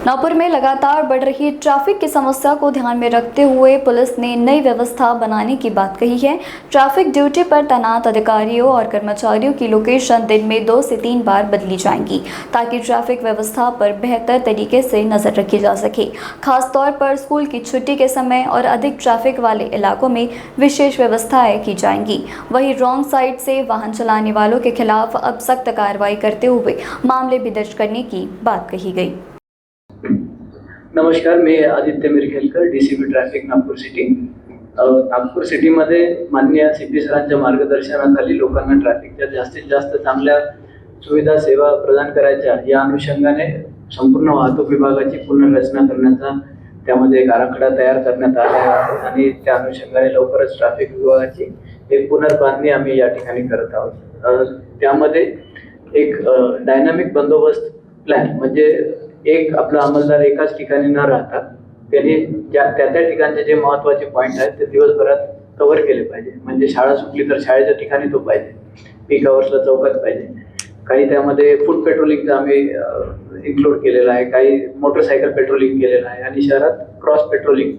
नागपुर में लगातार बढ़ रही ट्रैफिक की समस्या को ध्यान में रखते हुए पुलिस ने नई व्यवस्था बनाने की बात कही है। ट्रैफिक ड्यूटी पर तैनात अधिकारियों और कर्मचारियों की लोकेशन दिन में 2 से 3 बार बदली जाएंगी ताकि ट्रैफिक व्यवस्था पर बेहतर तरीके से नजर रखी जा सके। खासतौर पर स्कूल की छुट्टी के समय और अधिक ट्रैफिक वाले इलाकों में विशेष व्यवस्थाएं की जाएंगी। वहीं रॉन्ग साइड से वाहन चलाने वालों के खिलाफ अब सख्त कार्रवाई करते हुए मामले भी दर्ज करने की बात कही गई। नमस्कार, मी Aditya Mirkhelkar, DCP traffic Nagpur city. Nagpur सिटीमध्ये माननीय सीपी सरांच्या मार्गदर्शनाखाली लोकांना ट्रॅफिकच्या जास्तीत जास्त चांगल्या सुविधा सेवा प्रदान करायच्या या अनुषंगाने संपूर्ण वाहतूक विभागाची पुनर्रचना करण्याचा त्यामध्ये एक आराखडा तयार करण्यात आला आहे आणि त्या अनुषंगाने लवकरच ट्रॅफिक विभागाची एक पुनर्बांधणी आम्ही या ठिकाणी करत आहोत। त्यामध्ये एक डायनामिक बंदोबस्त प्लॅन म्हणजे एक आपला अंमलदार एकाच ठिकाणी न राहता त्यांनी त्या ठिकाणचे जे महत्त्वाचे पॉईंट आहेत ते दिवसभरात कव्हर केले पाहिजे। म्हणजे शाळा सुटली तर शाळेच्या ठिकाणी तो पाहिजे, पीक अवर्सला चौकात पाहिजे। काही त्यामध्ये फूट पेट्रोलिंगचा आम्ही इन्क्लूड केलेला आहे, काही मोटरसायकल पेट्रोलिंग केलेलं आहे आणि शहरात क्रॉस पेट्रोलिंग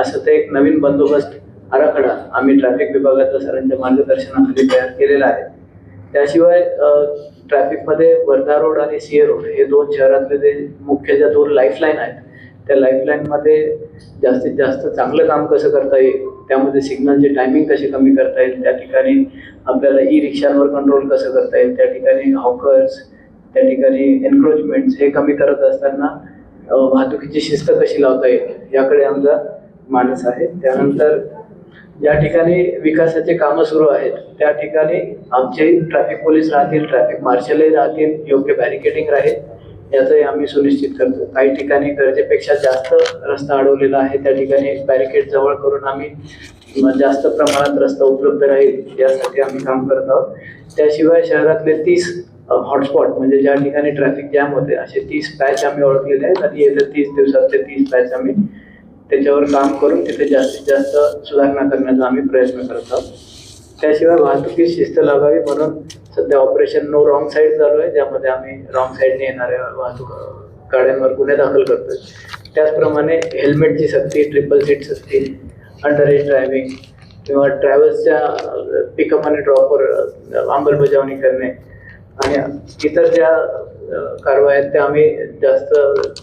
असं ते एक नवीन बंदोबस्त आराखडा आम्ही ट्रॅफिक विभागाच्या सरांच्या मार्गदर्शनाखाली तयार केलेला आहे। त्याशिवाय ट्रॅफिकमध्ये वर्धा रोड आणि सीए रोड हे दोन शहरातले जे मुख्य ज्या दोन लाईफलाईन आहेत त्या लाईफलाईनमध्ये जास्तीत जास्त चांगलं काम कसं करता येईल, त्यामध्ये सिग्नलचे टायमिंग कसे कमी करता येईल, त्या ठिकाणी आपल्याला ई रिक्षांवर कंट्रोल कसं करता येईल, त्या ठिकाणी हॉकर्स, त्या ठिकाणी एन्क्रोचमेंट्स हे कमी करत असताना वाहतुकीची शिस्त कशी लावता येईल याकडे आमचा मानस आहे। त्यानंतर ज्या ठिकाणी विकासाचे कामं सुरू आहेत त्या ठिकाणी आमचे ट्रॅफिक पोलीस राहतील, ट्रॅफिक मार्शलही राहतील, योग्य बॅरिकेडिंग राहील याचंही आम्ही सुनिश्चित करतो। काही ठिकाणी गरजेपेक्षा जास्त रस्ता अडवलेला आहे त्या ठिकाणी बॅरिकेड जवळ करून आम्ही जास्त प्रमाणात रस्ता उपलब्ध राहील यासाठी आम्ही काम करत आहोत। त्याशिवाय शहरातले 30 हॉटस्पॉट म्हणजे ज्या ठिकाणी ट्रॅफिक जॅम होते असे 30 पॅच आम्ही ओळखलेले आहेत आणि येत्या 30 दिवसात ते 30 पॅच आम्ही त्याच्यावर काम करून तिथे जास्तीत जास्त सुधारणा करण्याचा आम्ही प्रयत्न करत आहोत। त्याशिवाय वाहतुकीत शिस्त लागावी म्हणून सध्या ऑपरेशन नो रॉंग साईड चालू आहे, ज्यामध्ये आम्ही रॉंग साईडने येणाऱ्या वाहतूक गाड्यांवर गुन्हे दाखल करतोय। त्याचप्रमाणे हेल्मेटची सक्ती, ट्रिपल सीट सक्ती, अंडर एज ड्रायव्हिंग किंवा ट्रॅव्हल्सच्या पिकअप आणि ड्रॉपवर अंमलबजावणी करणे आणि इतर ज्या कारवाई आहेत त्या आम्ही जास्त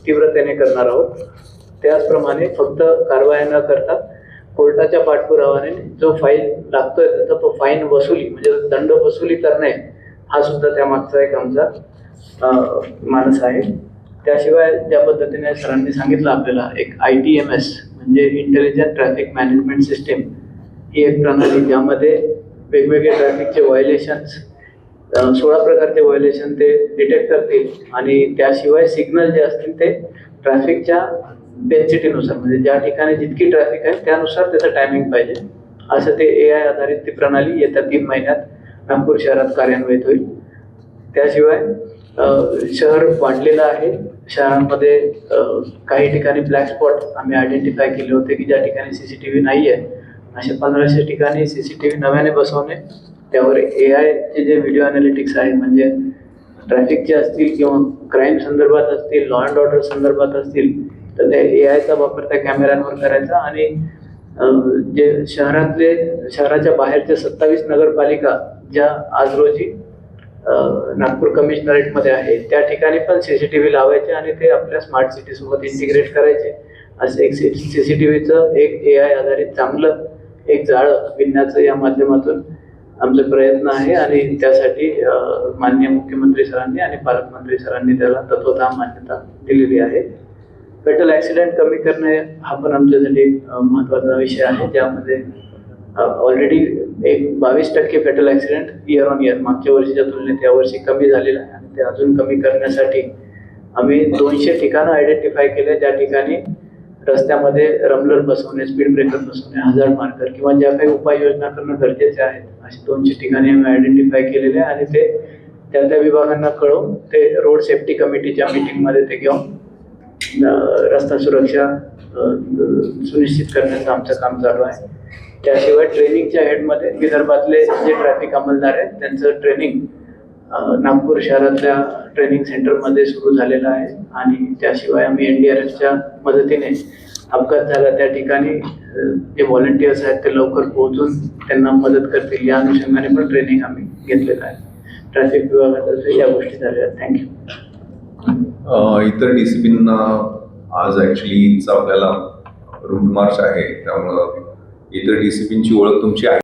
तीव्रतेने करणार आहोत। त्याचप्रमाणे फक्त कारवाई न करता कोर्टाच्या पाठपुरावाने जो फाईन लागतोय त्याचा तो फाईन वसुली म्हणजे दंड वसुली करणे हा सुद्धा त्यामागचा एक आमचा मानस आहे। त्याशिवाय ज्या पद्धतीने सरांनी सांगितलं आपल्याला एक ITMS म्हणजे इंटेलिजंट ट्रॅफिक मॅनेजमेंट सिस्टीम ही एक प्रणाली ज्यामध्ये वेगवेगळे ट्रॅफिकचे व्हायोलेशन्स 16 प्रकारचे व्हायोलेशन ते डिटेक्ट करतील आणि त्याशिवाय सिग्नल जे असतील ते ट्रॅफिकच्या डेन्सिटीनुसार म्हणजे ज्या ठिकाणी जितकी ट्रॅफिक आहे त्यानुसार त्याचं टायमिंग पाहिजे असं ते AI आधारित ती प्रणाली येत्या 3 महिन्यात नागपूर शहरात कार्यान्वित होईल। त्याशिवाय शहर वाढलेलं आहे, शहरांमध्ये काही ठिकाणी ब्लॅक स्पॉट आम्ही आयडेंटिफाय केले होते की ज्या ठिकाणी CCTV नाही आहे असे 1500 ठिकाणी CCTV नव्याने बसवणे, त्यावर AI चे जे व्हिडिओ अनालिटिक्स आहे म्हणजे ट्रॅफिकचे असतील किंवा क्राईम संदर्भात असतील, लॉ अँड ऑर्डर संदर्भात असतील तर त्या AIचा वापर त्या कॅमेऱ्यांवर करायचा आणि जे शहराच्या बाहेरच्या 27 नगरपालिका ज्या आज रोजी नागपूर कमिशनरेटमध्ये आहे त्या ठिकाणी पण CCTV लावायचे आणि ते आपल्या स्मार्ट सिटी सोबत इंटिग्रेट करायचे असे एक CCTVचं एक AI आधारित चांगलं एक जाळं विणण्याचं या माध्यमातून आमचे प्रयत्न आहे आणि त्यासाठी माननीय मुख्यमंत्री सरांनी आणि पालकमंत्री सरांनी त्याला तत्वतः मान्यता दिलेली आहे। फेटल ॲक्सिडेंट कमी करणे हा पण आमच्यासाठी महत्त्वाचा विषय आहे, ज्यामध्ये ऑलरेडी एक 22% fatal accident year on year मागच्या वर्षीच्या तुलनेत यावर्षी कमी झालेला आहे आणि ते अजून कमी करण्यासाठी आम्ही 200 ठिकाणं आयडेंटिफाय केले ज्या ठिकाणी रस्त्यामध्ये रमलर बसवणे, स्पीड ब्रेकर बसवणे, हझार्ड मार्कर किंवा ज्या काही उपाययोजना करणं गरजेचे आहेत असे 200 ठिकाणी आम्ही आयडेंटिफाय केलेले आहे आणि ते त्या विभागांना कळवून ते रोड सेफ्टी कमिटीच्या मीटिंगमध्ये ते घेऊन रस्ता सुरक्षा सुनिश्चित करण्याचं आमचं काम चालू आहे। त्याशिवाय ट्रेनिंगच्या हेडमध्ये विदर्भातले जे ट्रॅफिक अंमलदार आहेत त्यांचं ट्रेनिंग नागपूर शहरातल्या ट्रेनिंग सेंटरमध्ये सुरू झालेला आहे आणि त्याशिवाय आम्ही NDRFच्या मदतीने अपघात झाला त्या ठिकाणी जे व्हॉलंटियर्स आहेत ते लवकर पोहोचून त्यांना मदत करतील या अनुषंगाने पण ट्रेनिंग आम्ही घेतलेलं आहे. ट्रॅफिक विभागातर्फे या गोष्टी झाल्या. थँक्यू. इतर DCPंना आज ॲक्च्युली आपल्याला रूट मार्च आहे, त्यामुळं इतर DCPंची ओळख तुमची आहे.